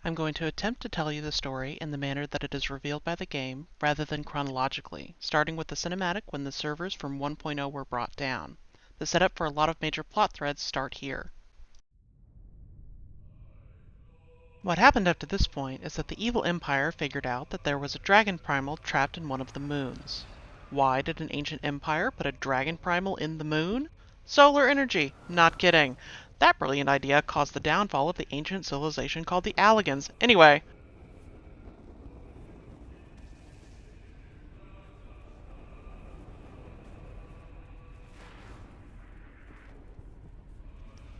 I'm going to attempt to tell you the story in the manner that it is revealed by the game, rather than chronologically, starting with the cinematic when the servers from 1.0 were brought down. The setup for a lot of major plot threads start here. What happened up to this point is that the evil empire figured out that there was a dragon primal trapped in one of the moons. Why did an ancient empire put a dragon primal in the moon? Solar energy! Not kidding. That brilliant idea caused the downfall of the ancient civilization called the Alligans. Anyway,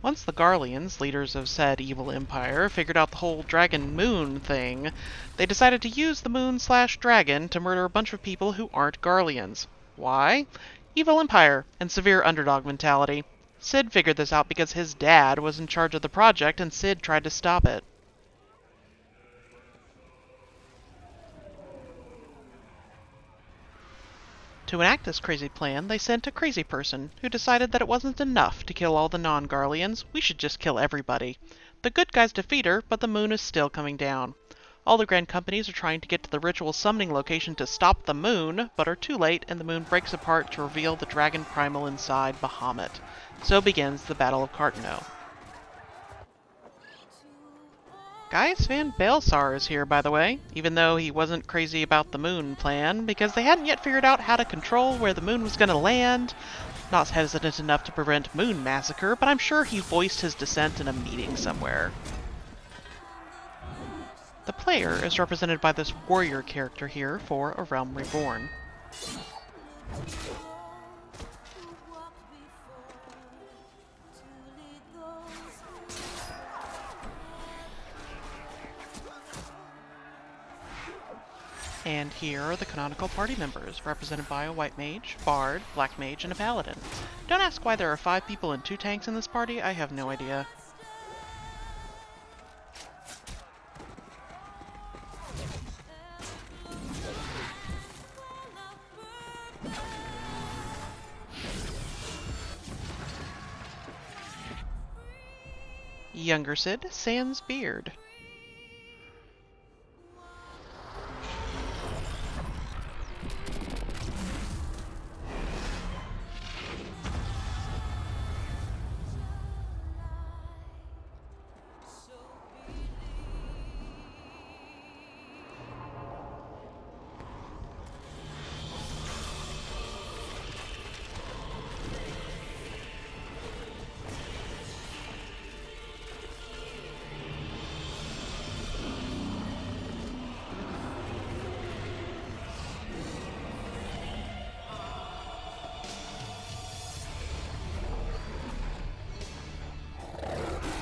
once the Garleans, leaders of said evil empire, figured out the whole dragon moon thing, they decided to use the moon/dragon to murder a bunch of people who aren't Garleans. Why? Evil empire and severe underdog mentality. Sid figured this out because his dad was in charge of the project and Sid tried to stop it. To enact this crazy plan, they sent a crazy person who decided that it wasn't enough to kill all the non-Garleans, we should just kill everybody. The good guys defeat her, but the moon is still coming down. All the grand companies are trying to get to the ritual summoning location to stop the moon, but are too late and the moon breaks apart to reveal the dragon primal inside Bahamut. So begins the Battle of Cartano. Gaius Van Baelsar is here, by the way, even though he wasn't crazy about the moon plan, because they hadn't yet figured out how to control where the moon was going to land. Not hesitant enough to prevent moon massacre, but I'm sure he voiced his dissent in a meeting somewhere. The player is represented by this warrior character here for A Realm Reborn. And here are the canonical party members, represented by a white mage, bard, black mage, and a paladin. Don't ask why there are 5 people and 2 tanks in this party, I have no idea. Younger Sid, sans beard.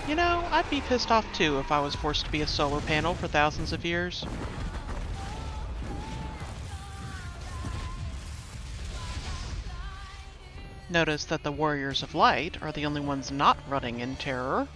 You know, I'd be pissed off too if I was forced to be a solar panel for thousands of years. Notice that the Warriors of Light are the only ones not running in terror.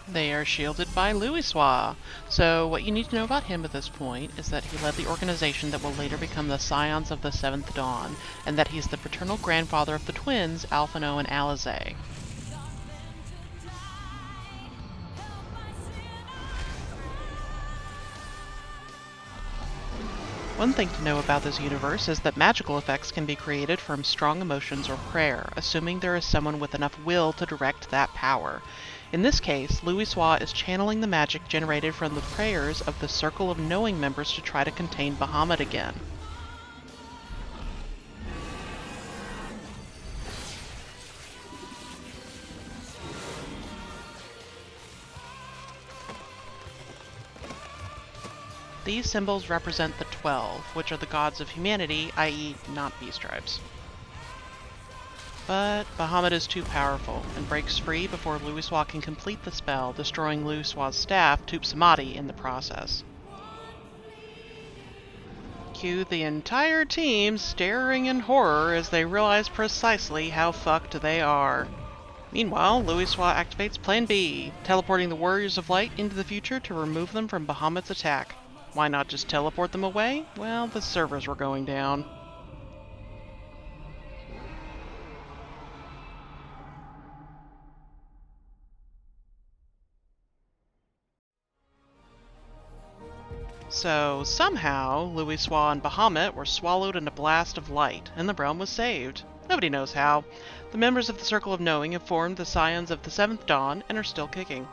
They are shielded by Louisoix. So what you need to know about him at this point is that he led the organization that will later become the Scions of the Seventh Dawn, and that he's the paternal grandfather of the twins, Alphino and Alisaie. One thing to know about this universe is that magical effects can be created from strong emotions or prayer, assuming there is someone with enough will to direct that power. In this case, Louisoix is channeling the magic generated from the prayers of the Circle of Knowing members to try to contain Bahamut again. These symbols represent the 12, which are the gods of humanity, i.e. not beast tribes. But Bahamut is too powerful, and breaks free before Louisoix can complete the spell, destroying Louisoix's staff, Tup Samadhi, in the process. Cue the entire team staring in horror as they realize precisely how fucked they are. Meanwhile, Louisoix activates Plan B, teleporting the Warriors of Light into the future to remove them from Bahamut's attack. Why not just teleport them away? Well, the servers were going down. So, somehow, Louisoix and Bahamut were swallowed in a blast of light, and the realm was saved. Nobody knows how. The members of the Circle of Knowing have formed the Scions of the Seventh Dawn and are still kicking.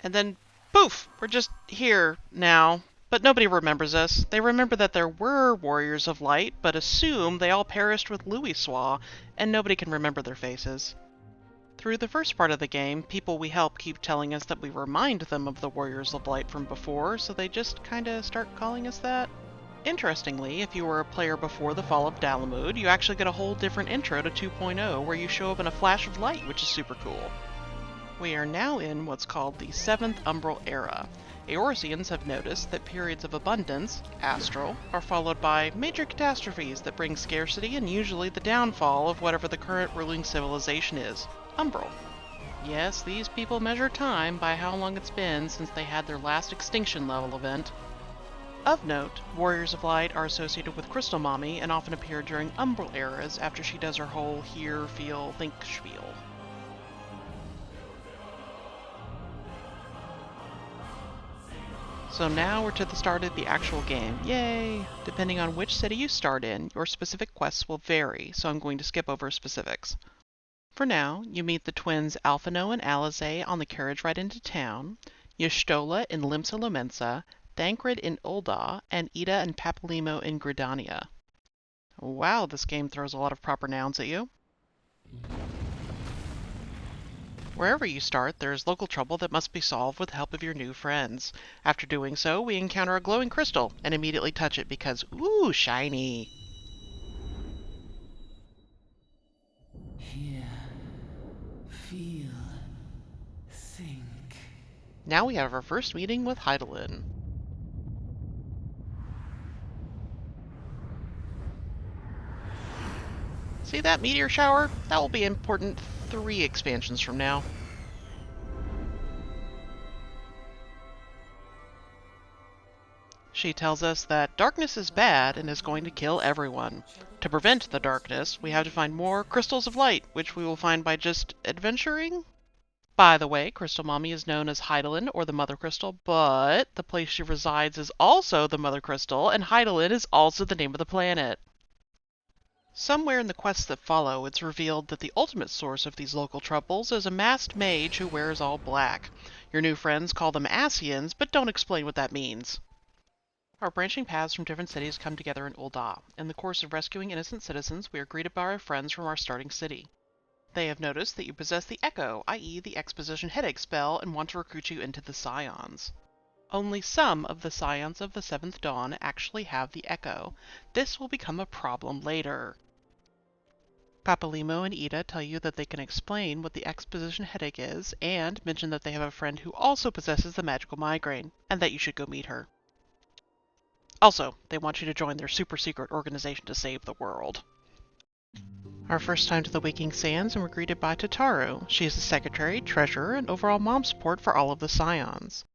And then, poof! We're just here now. But nobody remembers us. They remember that there were Warriors of Light, but assume they all perished with Louisoix, and nobody can remember their faces. Through the first part of the game, people we help keep telling us that we remind them of the Warriors of Light from before, so they just kinda start calling us that. Interestingly, if you were a player before the fall of Dalamud, you actually get a whole different intro to 2.0, where you show up in a flash of light, which is super cool. We are now in what's called the 7th Umbral Era. Eorzeans have noticed that periods of abundance, astral, are followed by major catastrophes that bring scarcity and usually the downfall of whatever the current ruling civilization is, Umbral. Yes, these people measure time by how long it's been since they had their last extinction level event. Of note, Warriors of Light are associated with Crystal Mommy and often appear during Umbral eras after she does her whole hear, feel, think spiel. So now we're to the start of the actual game. Yay! Depending on which city you start in, your specific quests will vary, so I'm going to skip over specifics. For now, you meet the twins Alphino and Alizé on the carriage ride into town, Y'shtola in Limsa Lominsa, Thancred in Ul'dah, and Ida and Papalymo in Gridania. Wow, this game throws a lot of proper nouns at you. Wherever you start, there is local trouble that must be solved with the help of your new friends. After doing so, we encounter a glowing crystal and immediately touch it because, ooh, shiny! Hear, feel, think. Now we have our first meeting with Hydaelyn. See that meteor shower? That will be important 3 expansions from now. She tells us that darkness is bad and is going to kill everyone. To prevent the darkness, we have to find more crystals of light, which we will find by just adventuring? By the way, Crystal Mommy is known as Hydaelyn, or the Mother Crystal, but the place she resides is also the Mother Crystal, and Hydaelyn is also the name of the planet. Somewhere in the quests that follow, it's revealed that the ultimate source of these local troubles is a masked mage who wears all black. Your new friends call them Ascians, but don't explain what that means. Our branching paths from different cities come together in Ul'dah. In the course of rescuing innocent citizens, we are greeted by our friends from our starting city. They have noticed that you possess the Echo, i.e. the Exposition Headache spell, and want to recruit you into the Scions. Only some of the Scions of the Seventh Dawn actually have the Echo. This will become a problem later. Papalymo and Ida tell you that they can explain what the Exposition Headache is, and mention that they have a friend who also possesses the magical migraine, and that you should go meet her. Also, they want you to join their super-secret organization to save the world. Our first time to the Waking Sands, and we're greeted by Tataru. She is the secretary, treasurer, and overall mom support for all of the Scions.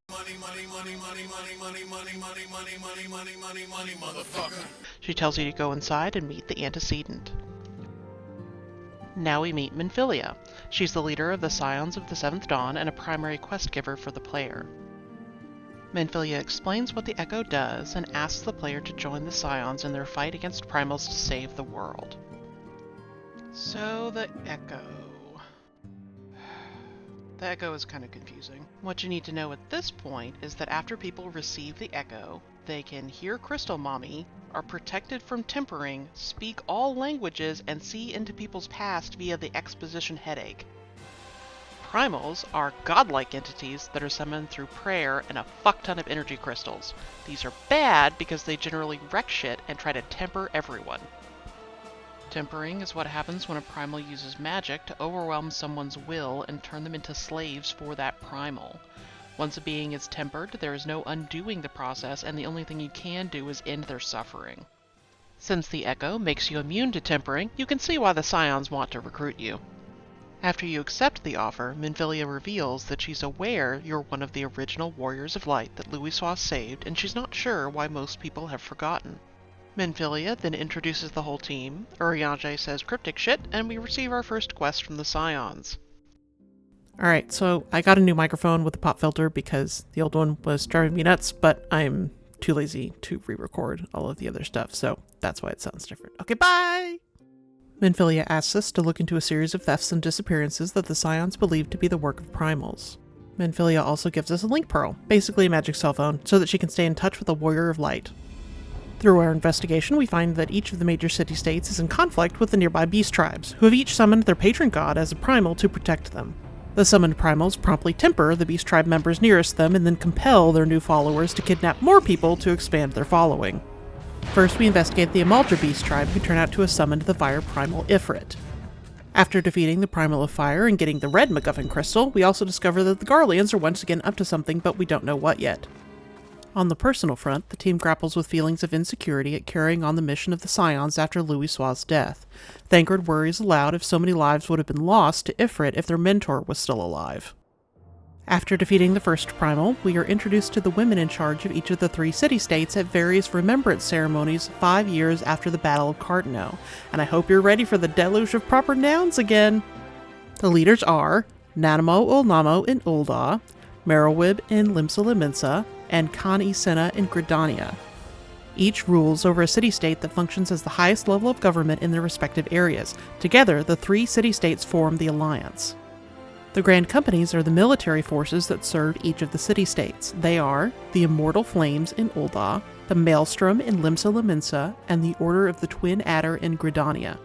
She tells you to go inside and meet the antecedent. Now we meet Minfilia. She's the leader of the Scions of the Seventh Dawn and a primary quest giver for the player. Minfilia explains what the Echo does and asks the player to join the Scions in their fight against Primals to save the world. So the Echo. The echo is kind of confusing. What you need to know at this point is that after people receive the echo, they can hear Crystal Mommy, are protected from tempering, speak all languages, and see into people's past via the exposition headache. Primals are godlike entities that are summoned through prayer and a fuck ton of energy crystals. These are bad because they generally wreck shit and try to temper everyone. Tempering is what happens when a primal uses magic to overwhelm someone's will and turn them into slaves for that primal. Once a being is tempered, there is no undoing the process, and the only thing you can do is end their suffering. Since the echo makes you immune to tempering, you can see why the Scions want to recruit you. After you accept the offer, Minfilia reveals that she's aware you're one of the original Warriors of Light that Louisoix saved, and she's not sure why most people have forgotten. Minfilia then introduces the whole team, Urianger says cryptic shit, and we receive our first quest from the Scions. Alright, so I got a new microphone with a pop filter because the old one was driving me nuts, but I'm too lazy to re-record all of the other stuff, so that's why it sounds different. Okay, bye! Minfilia asks us to look into a series of thefts and disappearances that the Scions believe to be the work of primals. Minfilia also gives us a link pearl, basically a magic cell phone, so that she can stay in touch with a Warrior of Light. Through our investigation, we find that each of the major city-states is in conflict with the nearby beast tribes, who have each summoned their patron god as a primal to protect them. The summoned primals promptly temper the beast tribe members nearest them and then compel their new followers to kidnap more people to expand their following. First, we investigate the Amaldra beast tribe, who turn out to have summoned the fire primal Ifrit. After defeating the primal of fire and getting the red MacGuffin crystal, we also discover that the Garleans are once again up to something, but we don't know what yet. On the personal front, the team grapples with feelings of insecurity at carrying on the mission of the Scions after Louisoix's death. Thancred worries aloud if so many lives would have been lost to Ifrit if their mentor was still alive. After defeating the first primal, we are introduced to the women in charge of each of the 3 city-states at various remembrance ceremonies 5 years after the Battle of Cartano, and I hope you're ready for the deluge of proper nouns again! The leaders are Nanamo Ulnamo in Ul'dah, Merylwib in Limsa, and Khan Isena in Gridania. Each rules over a city-state that functions as the highest level of government in their respective areas. Together, the 3 city-states form the Alliance. The Grand Companies are the military forces that serve each of the city-states. They are the Immortal Flames in Ul'dah, the Maelstrom in Limsa, and the Order of the Twin Adder in Gridania.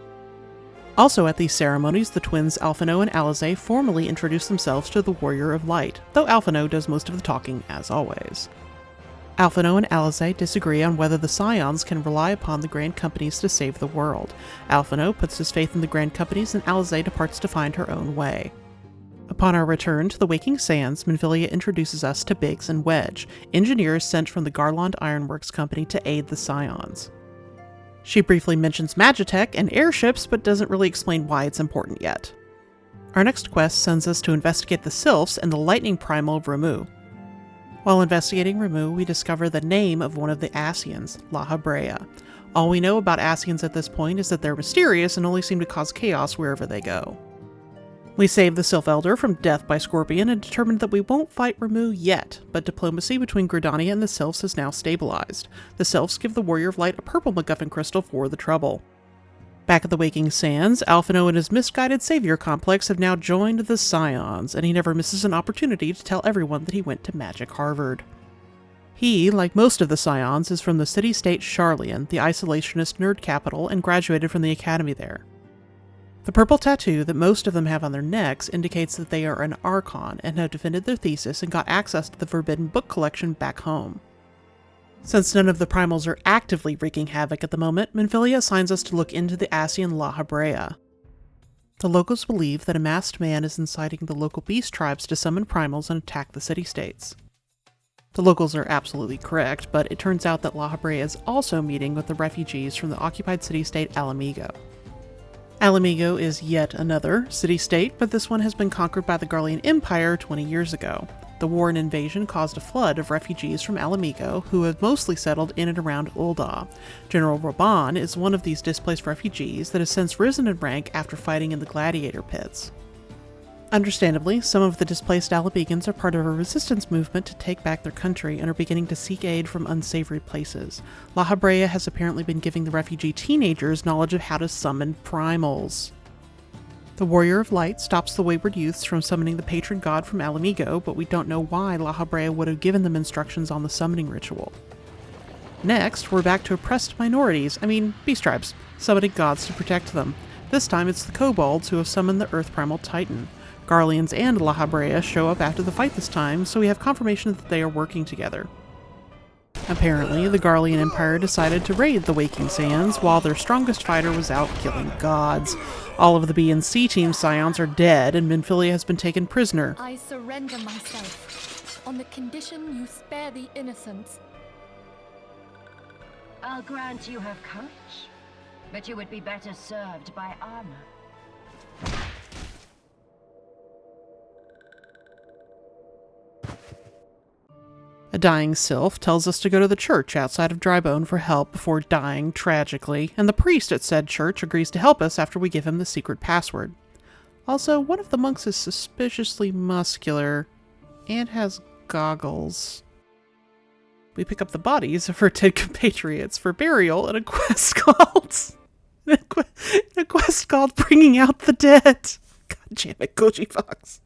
Also at these ceremonies, the twins Alphinaud and Alisaie formally introduce themselves to the Warrior of Light, though Alphinaud does most of the talking as always. Alphinaud and Alisaie disagree on whether the Scions can rely upon the Grand Companies to save the world. Alphinaud puts his faith in the Grand Companies, and Alisaie departs to find her own way. Upon our return to the Waking Sands, Minfilia introduces us to Biggs and Wedge, engineers sent from the Garland Ironworks Company to aid the Scions. She briefly mentions Magitech and airships, but doesn't really explain why it's important yet. Our next quest sends us to investigate the Sylphs and the lightning primal Ramu. While investigating Ramu, we discover the name of one of the Ascians, La Habrea. All we know about Ascians at this point is that they're mysterious and only seem to cause chaos wherever they go. We save the Sylph Elder from death by Scorpion and determine that we won't fight Ramu yet, but diplomacy between Gridania and the Sylphs has now stabilized. The Sylphs give the Warrior of Light a purple MacGuffin crystal for the trouble. Back at the Waking Sands, Alphinaud and his misguided savior complex have now joined the Scions, and he never misses an opportunity to tell everyone that he went to Magic Harvard. He, like most of the Scions, is from the city-state Sharlayan, the isolationist nerd capital, and graduated from the academy there. The purple tattoo that most of them have on their necks indicates that they are an Archon and have defended their thesis and got access to the forbidden book collection back home. Since none of the primals are actively wreaking havoc at the moment, Minfilia assigns us to look into the Ascian La Habrea. The locals believe that a masked man is inciting the local beast tribes to summon primals and attack the city-states. The locals are absolutely correct, but it turns out that La Habrea is also meeting with the refugees from the occupied city-state Alamigo. Alamigo is yet another city-state, but this one has been conquered by the Garlean Empire 20 years ago. The war and invasion caused a flood of refugees from Alamigo, who have mostly settled in and around Ul'dah. General Raban is one of these displaced refugees that has since risen in rank after fighting in the gladiator pits. Understandably, some of the displaced Alamegans are part of a resistance movement to take back their country and are beginning to seek aid from unsavory places. La Habrea has apparently been giving the refugee teenagers knowledge of how to summon primals. The Warrior of Light stops the wayward youths from summoning the patron god from Alamigo, but we don't know why La Habrea would have given them instructions on the summoning ritual. Next, we're back to oppressed minorities, beast tribes, summoning gods to protect them. This time it's the kobolds who have summoned the Earth Primal Titan. Garleans and La Habrea show up after the fight this time, so we have confirmation that they are working together. Apparently, the Garlean Empire decided to raid the Waking Sands while their strongest fighter was out killing gods. All of the B and C team scions are dead, and Minfilia has been taken prisoner. I surrender myself, on the condition you spare the innocents. I'll grant you have courage, but you would be better served by armor. A dying sylph tells us to go to the church outside of Drybone for help before dying tragically, and the priest at said church agrees to help us after we give him the secret password. Also, one of the monks is suspiciously muscular and has goggles. We pick up the bodies of our dead compatriots for burial in a quest called Bringing Out the Dead. God damn it, Koji Fox.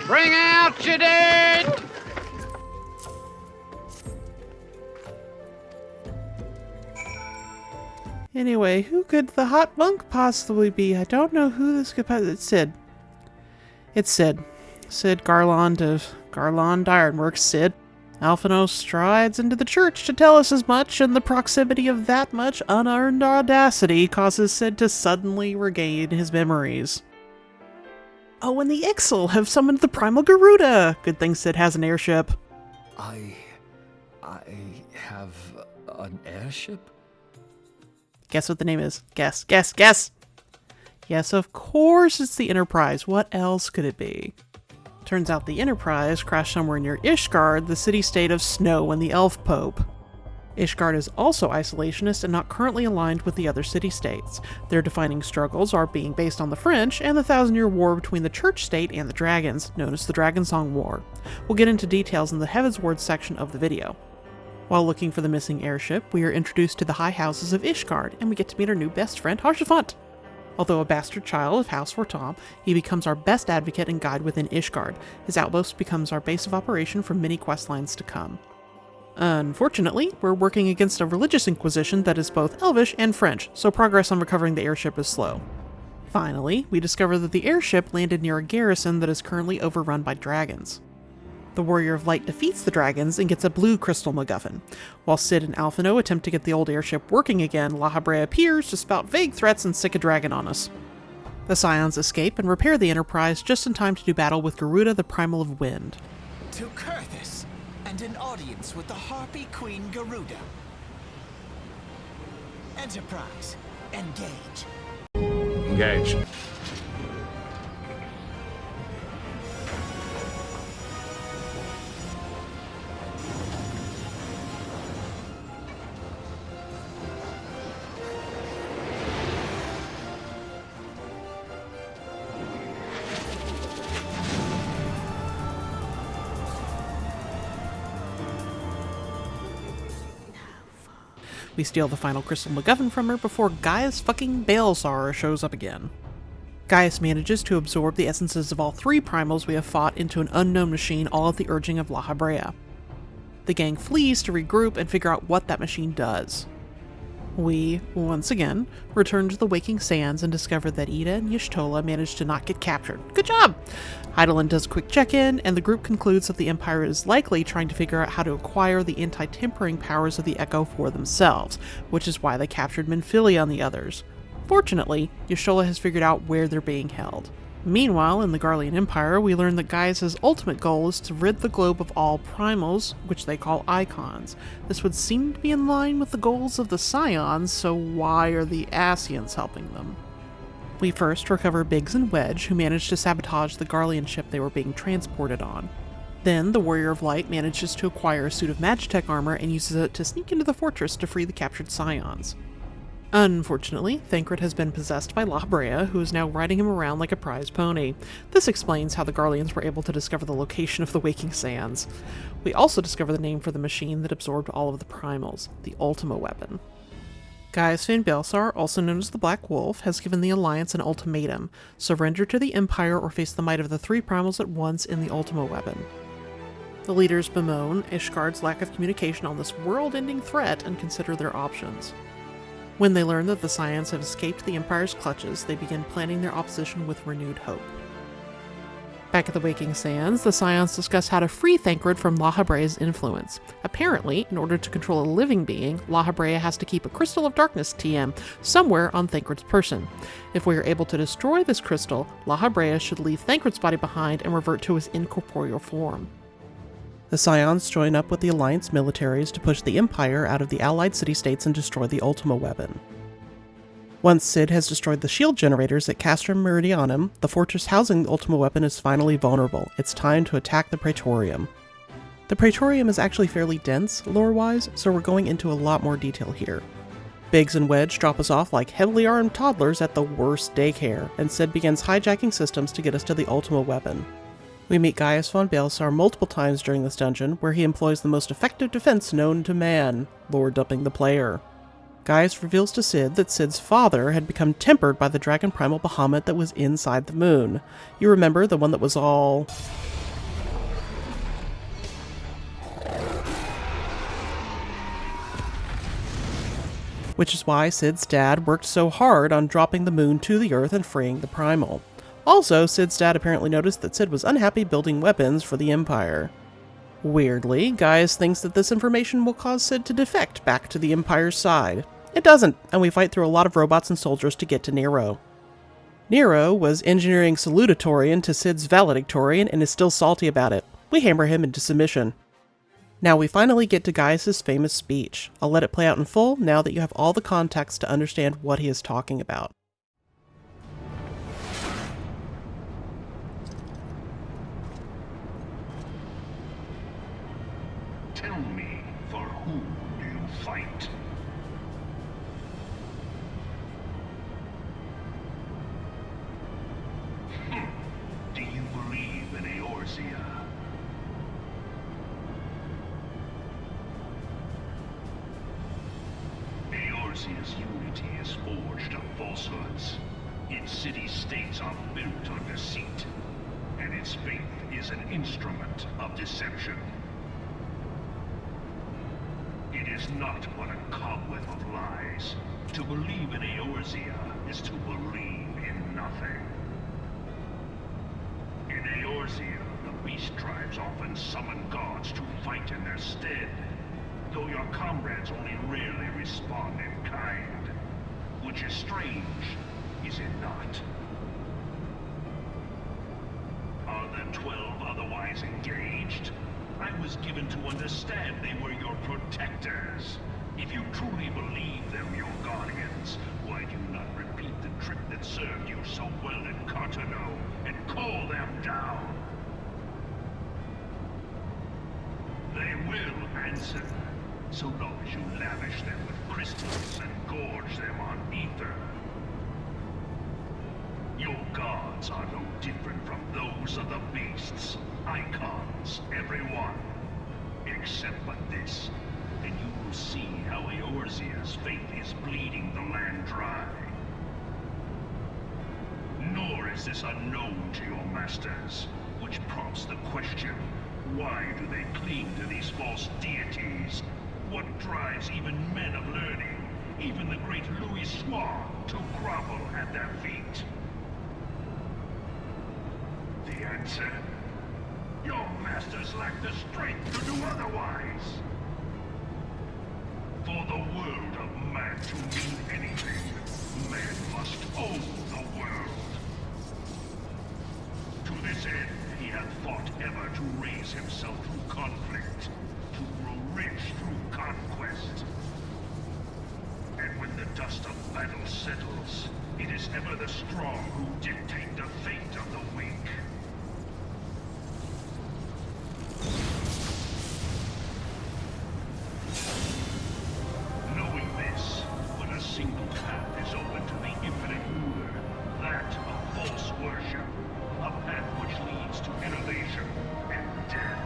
Bring out your dead! Anyway, who could the hot monk possibly be? I don't know who this could possibly... It's Sid. It's Sid. Sid Garland of Garland Ironworks. Sid. Alphino strides into the church to tell us as much, and the proximity of that much unearned audacity causes Sid to suddenly regain his memories. Oh, and the Ixal have summoned the Primal Garuda! Good thing Sid has an airship. I have an airship? Guess what the name is. Guess. Yes, of course it's the Enterprise. What else could it be? Turns out the Enterprise crashed somewhere near Ishgard, the city-state of snow and the Elf Pope. Ishgard is also isolationist and not currently aligned with the other city-states. Their defining struggles are being based on the French and the Thousand-Year War between the Church-State and the Dragons, known as the Dragonsong War. We'll get into details in the Heavensward section of the video. While looking for the missing airship, we are introduced to the high houses of Ishgard, and we get to meet our new best friend, Haurchefant. Although a bastard child of House Fortom, he becomes our best advocate and guide within Ishgard. His outpost becomes our base of operation for many questlines to come. Unfortunately, we're working against a religious inquisition that is both Elvish and French, so progress on recovering the airship is slow. Finally, we discover that the airship landed near a garrison that is currently overrun by dragons. The Warrior of Light defeats the dragons and gets a blue crystal MacGuffin. While Sid and Alphino attempt to get the old airship working again, La Habrea appears to spout vague threats and sick a dragon on us. The Scions escape and repair the Enterprise just in time to do battle with Garuda, the Primal of Wind. To Kurthus, and an audience with the Harpy Queen Garuda. Enterprise, engage. Engage. We steal the final crystal MacGuffin from her before Gaius fucking Balesar shows up again. Gaius manages to absorb the essences of all three primals we have fought into an unknown machine, all at the urging of La Habrea. The gang flees to regroup and figure out what that machine does. We, once again, return to the Waking Sands and discover that Ida and Y'shtola managed to not get captured. Good job! Hydaelyn does a quick check-in, and the group concludes that the Empire is likely trying to figure out how to acquire the anti-tempering powers of the Echo for themselves, which is why they captured Minfilia and the others. Fortunately, Y'shtola has figured out where they're being held. Meanwhile, in the Garlean Empire, we learn that Gaius' ultimate goal is to rid the globe of all primals, which they call icons. This would seem to be in line with the goals of the Scions, so why are the Ascians helping them? We first recover Biggs and Wedge, who managed to sabotage the Garlean ship they were being transported on. Then, the Warrior of Light manages to acquire a suit of Magitech armor and uses it to sneak into the fortress to free the captured Scions. Unfortunately, Thancred has been possessed by La Habrea, who is now riding him around like a prize pony. This explains how the Garleans were able to discover the location of the Waking Sands. We also discover the name for the machine that absorbed all of the primals, the Ultima weapon. Gaius Van Belsar, also known as the Black Wolf, has given the Alliance an ultimatum: surrender to the Empire or face the might of the three primals at once in the Ultima weapon. The leaders bemoan Ishgard's lack of communication on this world-ending threat and consider their options. When they learn that the Scions have escaped the Empire's clutches, they begin planning their opposition with renewed hope. Back at the Waking Sands, the Scions discuss how to free Thancred from La Habrea's influence. Apparently, in order to control a living being, La Habrea has to keep a Crystal of Darkness TM somewhere on Thancred's person. If we are able to destroy this crystal, La Habrea should leave Thancred's body behind and revert to his incorporeal form. The Scions join up with the Alliance militaries to push the Empire out of the allied city-states and destroy the Ultima weapon. Once Cid has destroyed the shield generators at Castrum Meridianum, the fortress housing the Ultima weapon is finally vulnerable. It's time to attack the Praetorium. The Praetorium is actually fairly dense, lore-wise, so we're going into a lot more detail here. Biggs and Wedge drop us off like heavily armed toddlers at the worst daycare, and Cid begins hijacking systems to get us to the Ultima weapon. We meet Gaius von Belsar multiple times during this dungeon, where he employs the most effective defense known to man, lore dumping the player. Gaius reveals to Cid that Cid's father had become tempered by the dragon primal Bahamut that was inside the moon. You remember, the one that was all... Which is why Cid's dad worked so hard on dropping the moon to the earth and freeing the primal. Also, Cid's dad apparently noticed that Cid was unhappy building weapons for the Empire. Weirdly, Gaius thinks that this information will cause Cid to defect back to the Empire's side. It doesn't, and we fight through a lot of robots and soldiers to get to Nero. Nero was engineering salutatorian to Cid's valedictorian and is still salty about it. We hammer him into submission. Now we finally get to Gaius' famous speech. I'll let it play out in full now that you have all the context to understand what he is talking about. Tell me, for whom do you fight? Do you believe in Eorzea? Eorzea's unity is forged of falsehoods. Its city-states are built on deceit, and its faith is an instrument of deception. It is not but a cobweb of lies. To believe in Eorzea is to believe in nothing. In Eorzea, the beast tribes often summon gods to fight in their stead, though your comrades only rarely respond in kind. Which is strange, is it not? Are the 12 otherwise engaged? I was given to understand they were your protectors. If you truly believe them your guardians, why do you not repeat the trick that served you so well in Cartano and call them down? They will answer, so long as you lavish them with crystals and gorge them on ether. Your gods are no different from those of the beasts. Icons, every one. Except but this, and you will see how Eorzea's faith is bleeding the land dry. Nor is this unknown to your masters, which prompts the question, why do they cling to these false deities? What drives even men of learning, even the great Louis Soir, to grovel at their feet? The answer? Your masters lack the strength to do otherwise. For the world of man to mean anything, man must own the world. To this end, he hath fought ever to raise himself through conflict, to grow rich through conquest. And when the dust of battle settles, it is ever the strong who dictate the fate of the weak. Knowing this, but a single path is open to the infinite ruler, that of false worship, a path which leads to innovation and death.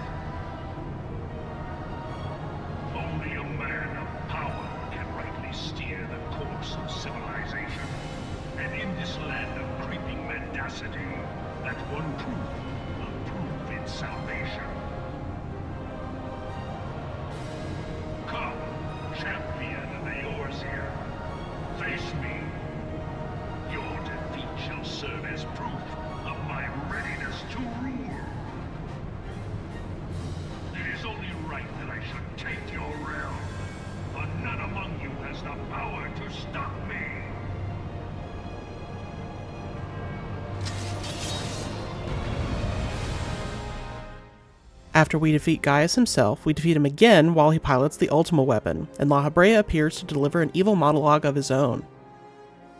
tenacity. That one proof will prove its salvation. Come, champion of the Eorzea. Face me. Your defeat shall serve as proof of my readiness to rule. It is only right that I should take your realm, but none among you has the power to stop me. After we defeat Gaius himself, we defeat him again while he pilots the Ultima weapon, and La Habrea appears to deliver an evil monologue of his own.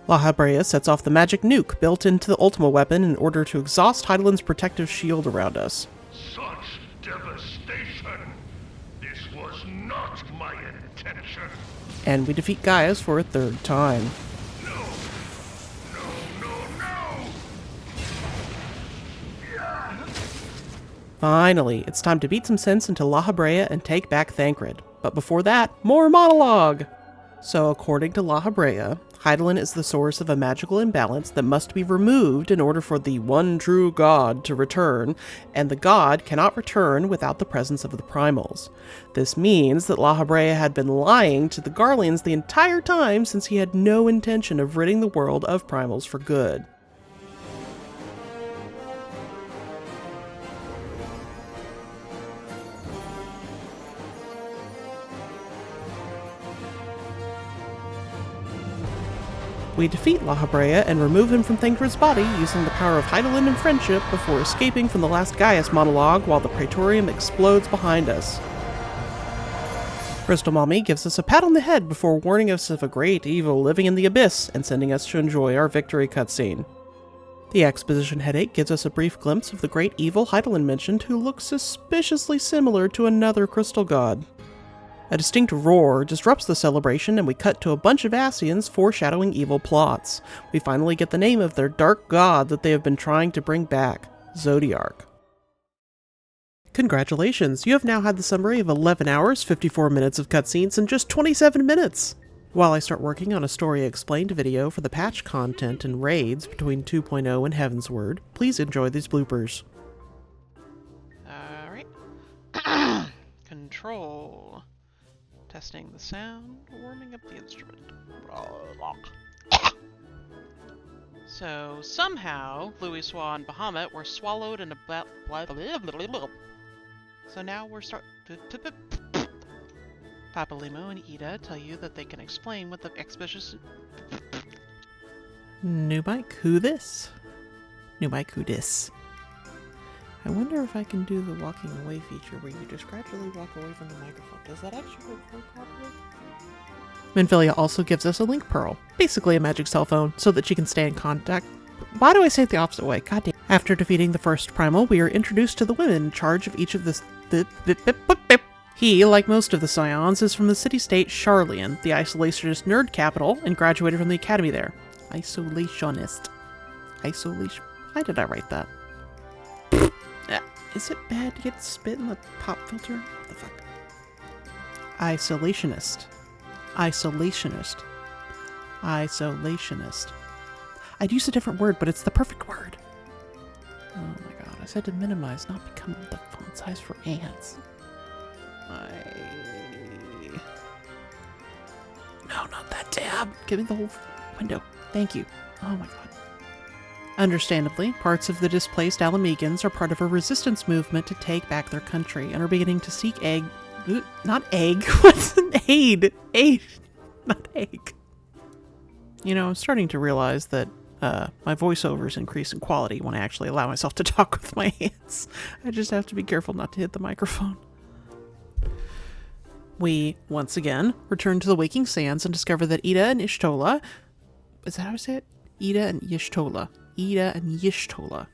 La Habrea sets off the magic nuke built into the Ultima weapon in order to exhaust Heidelin's protective shield around us. Such devastation! This was not my intention! And we defeat Gaius for a third time. No! No, no, no! Yeah. Finally, it's time to beat some sense into La Habrea and take back Thancred. But before that, more monologue! So according to La Habrea, Heidelin is the source of a magical imbalance that must be removed in order for the one true god to return, and the god cannot return without the presence of the primals. This means that La Habrea had been lying to the Garleans the entire time, since he had no intention of ridding the world of primals for good. We defeat La Habrea and remove him from Thancred's body using the power of Heidelin and friendship before escaping from the last Gaius monologue while the Praetorium explodes behind us. Crystal Mommy gives us a pat on the head before warning us of a great evil living in the abyss and sending us to enjoy our victory cutscene. The exposition headache gives us a brief glimpse of the great evil Heidelin mentioned, who looks suspiciously similar to another crystal god. A distinct roar disrupts the celebration, and we cut to a bunch of Ascians foreshadowing evil plots. We finally get the name of their dark god that they have been trying to bring back, Zodiark. Congratulations, you have now had the summary of 11 hours, 54 minutes of cutscenes in just 27 minutes! While I start working on a Story Explained video for the patch content and raids between 2.0 and Heavensward, please enjoy these bloopers. Alright. Control. Testing the sound, warming up the instrument. So, somehow, Louisoix and Bahamut were swallowed in a So now we're Papa Limo and Ida tell you that they can explain what the expeditious... New mic, who this? New mic, who dis? I wonder if I can do the walking away feature where you just gradually walk away from the microphone. Does that actually record properly? Minfilia also gives us a link pearl, basically a magic cell phone, so that she can stay in contact. Why do I say it the opposite way? God damn. After defeating the first primal, we are introduced to the women in charge of each of the... He, like most of the Scions, is from the city-state Sharlayan, the isolationist nerd capital, and graduated from the academy there. Isolationist. Isolation... Why did I write that? Is it bad to get spit in the pop filter? What the fuck? Isolationist. Isolationist. Isolationist. I'd use a different word, but it's the perfect word. Oh my god, I said to minimize, not become the font size for ants. No, not that tab. Give me the whole window. Thank you. Oh my god. Understandably, parts of the displaced Alamegans are part of a resistance movement to take back their country and are beginning to seek not egg. What's an aid? Aid. Not egg. You know, I'm starting to realize that my voiceovers increase in quality when I actually allow myself to talk with my hands. I just have to be careful not to hit the microphone. We, once again, return to the Waking Sands and discover that Ida and Y'shtola... Is that how I say it? Ida and Y'shtola. Ida and Y'shtola